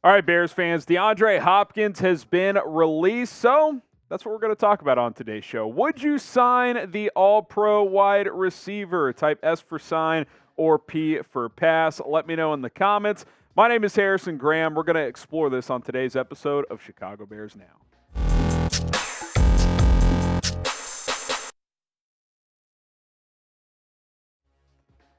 All right, Bears fans, DeAndre Hopkins has been released, so that's what we're going to talk about on today's show. Would you sign the All-Pro wide receiver? Type S for sign or P for pass. Let me know in the comments. My name is Harrison Graham. We're going to explore this on today's episode of Chicago Bears Now.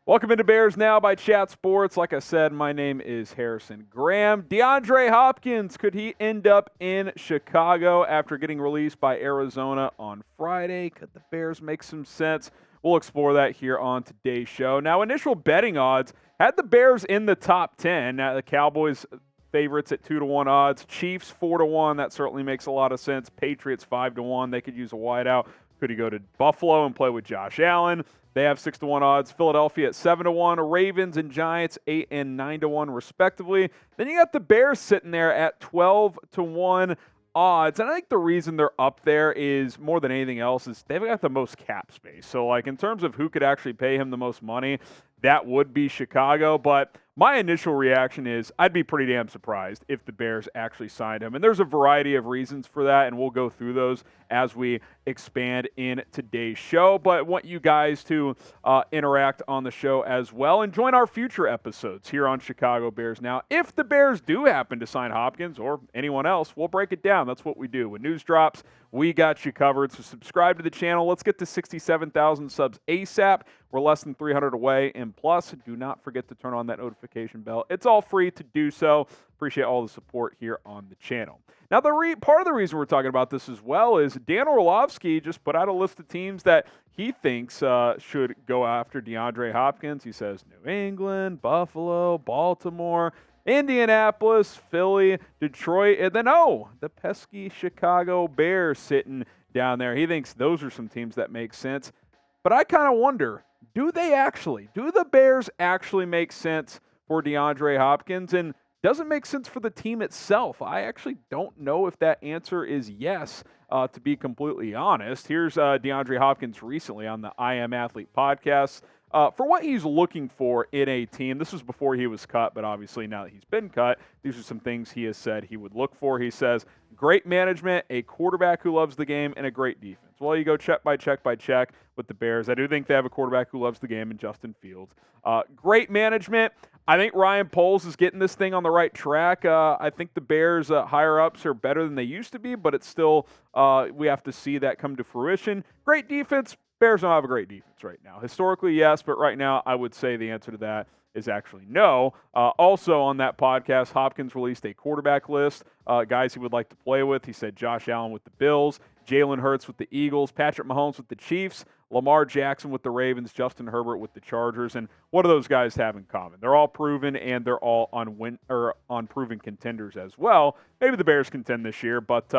Welcome into Bears Now by Chat Sports. Like I said, my name is Harrison Graham. DeAndre Hopkins, could he end up in Chicago after getting released by Arizona on Friday? Could the Bears make some sense? We'll explore that here on today's show. Now, initial betting odds had the Bears in the top 10. Now, the Cowboys favorites at 2-1 odds. Chiefs 4-1. That certainly makes a lot of sense. Patriots 5-1. They could use a wideout. Could he go to Buffalo and play with Josh Allen? They have 6-1 odds. Philadelphia at 7-1. Ravens and Giants 8 and 9-1 respectively. Then you got the Bears sitting there at 12-1 odds. And I think the reason they're up there is more than anything else is they've got the most cap space. So like in terms of who could actually pay him the most money, that would be Chicago. But my initial reaction is I'd be pretty damn surprised if the Bears actually signed him. And there's a variety of reasons for that, and we'll go through those as we expand in today's show. But I want you guys to interact on the show as well and join our future episodes here on Chicago Bears Now. If the Bears do happen to sign Hopkins or anyone else, we'll break it down. That's what we do. When news drops, we got you covered. So subscribe to the channel. Let's get to 67,000 subs ASAP. We're less than 300 away. And plus, do not forget to turn on that notification bell. It's all free to do so. Appreciate all the support here on the channel. Now, part of the reason we're talking about this as well is Dan Orlovsky just put out a list of teams that he thinks should go after DeAndre Hopkins. He says New England, Buffalo, Baltimore, Indianapolis, Philly, Detroit, and then, the pesky Chicago Bears sitting down there. He thinks those are some teams that make sense. But I kind of wonder, do the Bears actually make sense for DeAndre Hopkins? And does it make sense for the team itself? I actually don't know if that answer is yes, to be completely honest. Here's DeAndre Hopkins recently on the I Am Athlete podcast. For what he's looking for in a team, this was before he was cut, but obviously now that he's been cut, these are some things he has said he would look for. He says, great management, a quarterback who loves the game, and a great defense. Well, you go check by check with the Bears. I do think they have a quarterback who loves the game in Justin Fields. Great management. I think Ryan Poles is getting this thing on the right track. I think the Bears' higher-ups are better than they used to be, but it's still, we have to see that come to fruition. Great defense. Bears don't have a great defense right now. Historically, yes, but right now I would say the answer to that is actually no. Also on that podcast, Hopkins released a quarterback list, guys he would like to play with. He said Josh Allen with the Bills, Jalen Hurts with the Eagles, Patrick Mahomes with the Chiefs, Lamar Jackson with the Ravens, Justin Herbert with the Chargers. And what do those guys have in common? They're all proven, and they're all on proven contenders as well. Maybe the Bears contend this year, but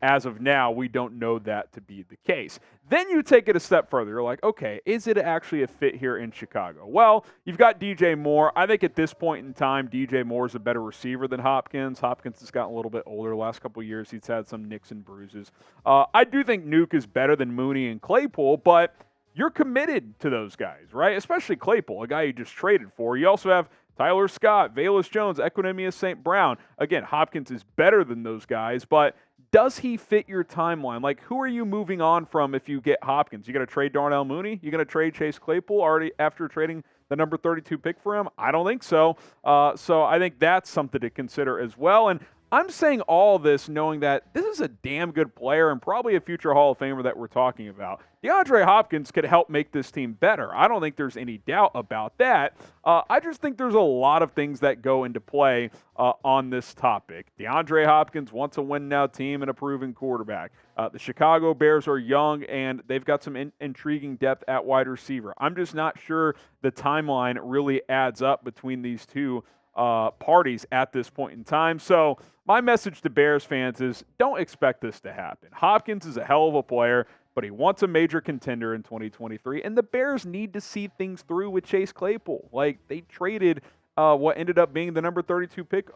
as of now, we don't know that to be the case. Then you take it a step further. You're like, okay, is it actually a fit here in Chicago? Well, you've got DJ Moore. I think at this point in time, DJ Moore is a better receiver than Hopkins. Hopkins has gotten a little bit older. The last couple of years, he's had some nicks and bruises. I do think Nuke is better than Mooney and Claypool, but you're committed to those guys, right? Especially Claypool, a guy you just traded for. You also have Tyler Scott, Velus Jones, Equinemius St. Brown. Again, Hopkins is better than those guys, but does he fit your timeline? Like, who are you moving on from if you get Hopkins? You going to trade Darnell Mooney? You going to trade Chase Claypool already after trading the number 32 pick for him? I don't think so. So I think that's something to consider as well. And I'm saying all this knowing that this is a damn good player and probably a future Hall of Famer that we're talking about. DeAndre Hopkins could help make this team better. I don't think there's any doubt about that. I just think there's a lot of things that go into play on this topic. DeAndre Hopkins wants a win-now team and a proven quarterback. The Chicago Bears are young, and they've got some intriguing depth at wide receiver. I'm just not sure the timeline really adds up between these two parties at this point in time. So my message to Bears fans is don't expect this to happen. Hopkins is a hell of a player, but he wants a major contender in 2023, and the Bears need to see things through with Chase Claypool. Like, they traded what ended up being the number 32 pick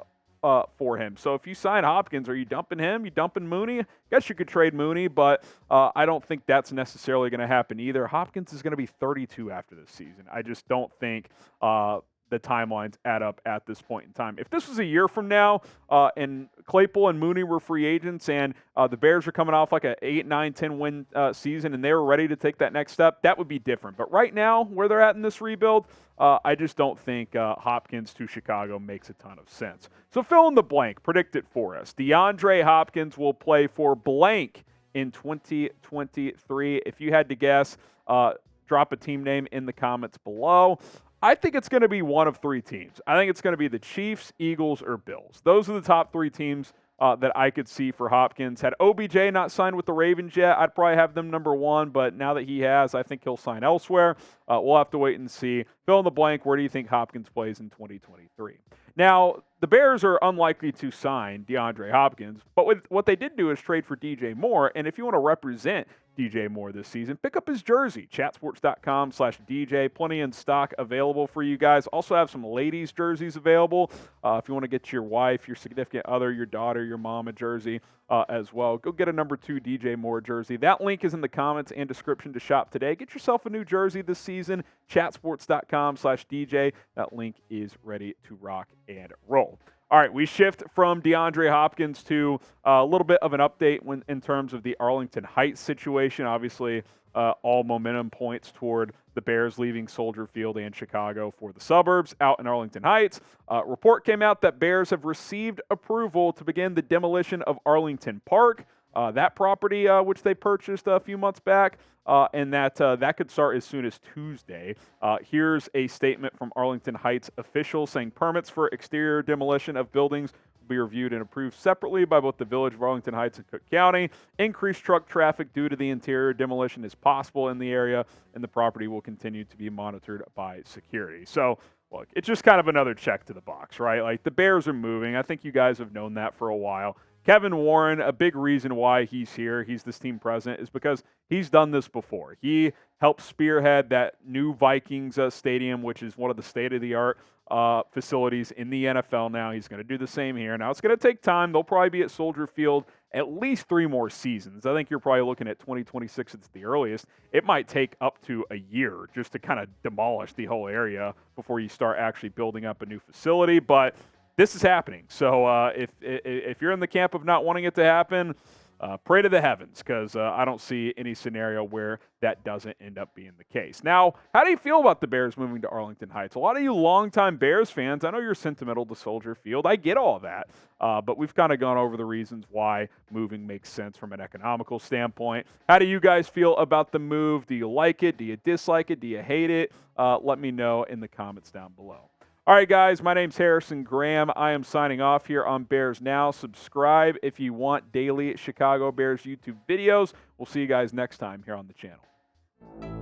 for him. So if you sign Hopkins, are you dumping him? You dumping Mooney? I guess you could trade Mooney, but I don't think that's necessarily going to happen either. Hopkins is going to be 32 after this season. I just don't think the timelines add up at this point in time. If this was a year from now and Claypool and Mooney were free agents and the Bears are coming off like an 8, 9, 10 win season and they were ready to take that next step, that would be different. But right now, where they're at in this rebuild, I just don't think Hopkins to Chicago makes a ton of sense. So fill in the blank. Predict it for us. DeAndre Hopkins will play for blank in 2023. If you had to guess, drop a team name in the comments below. I think it's going to be one of 3 teams. I think it's going to be the Chiefs, Eagles, or Bills. Those are the top 3 teams that I could see for Hopkins. Had OBJ not signed with the Ravens yet, I'd probably have them number 1, but now that he has, I think he'll sign elsewhere. We'll have to wait and see. Fill in the blank, where do you think Hopkins plays in 2023? Now, the Bears are unlikely to sign DeAndre Hopkins, but what they did do is trade for DJ Moore, and if you want to represent DJ Moore this season, pick up his jersey, chatsports.com/DJ. Plenty in stock available for you guys. Also have some ladies' jerseys available. If you want to get your wife, your significant other, your daughter, your mom a jersey as well, go get a number 2 DJ Moore jersey. That link is in the comments and description to shop today. Get yourself a new jersey this season, chatsports.com/DJ. That link is ready to rock and roll. All right, we shift from DeAndre Hopkins to a little bit of an update in terms of the Arlington Heights situation. Obviously, all momentum points toward the Bears leaving Soldier Field and Chicago for the suburbs out in Arlington Heights. Report came out that Bears have received approval to begin the demolition of Arlington Park, that property which they purchased a few months back, and that could start as soon as Tuesday. Here's a statement from Arlington Heights officials saying permits for exterior demolition of buildings will be reviewed and approved separately by both the Village of Arlington Heights and Cook County. Increased truck traffic due to the interior demolition is possible in the area, and the property will continue to be monitored by security. So, look, it's just kind of another check to the box, right? Like, the Bears are moving. I think you guys have known that for a while. Kevin Warren, a big reason why he's here, he's this team president, is because he's done this before. He helped spearhead that new Vikings stadium, which is one of the state-of-the-art facilities in the NFL now. He's going to do the same here. Now, it's going to take time. They'll probably be at Soldier Field at least 3 more seasons. I think you're probably looking at 2026 at the earliest. It might take up to a year just to kind of demolish the whole area before you start actually building up a new facility, but this is happening. So if you're in the camp of not wanting it to happen, pray to the heavens, because I don't see any scenario where that doesn't end up being the case. Now, how do you feel about the Bears moving to Arlington Heights? A lot of you longtime Bears fans, I know you're sentimental to Soldier Field. I get all that. But we've kind of gone over the reasons why moving makes sense from an economical standpoint. How do you guys feel about the move? Do you like it? Do you dislike it? Do you hate it? Let me know in the comments down below. All right, guys, my name's Harrison Graham. I am signing off here on Bears Now. Subscribe if you want daily Chicago Bears YouTube videos. We'll see you guys next time here on the channel.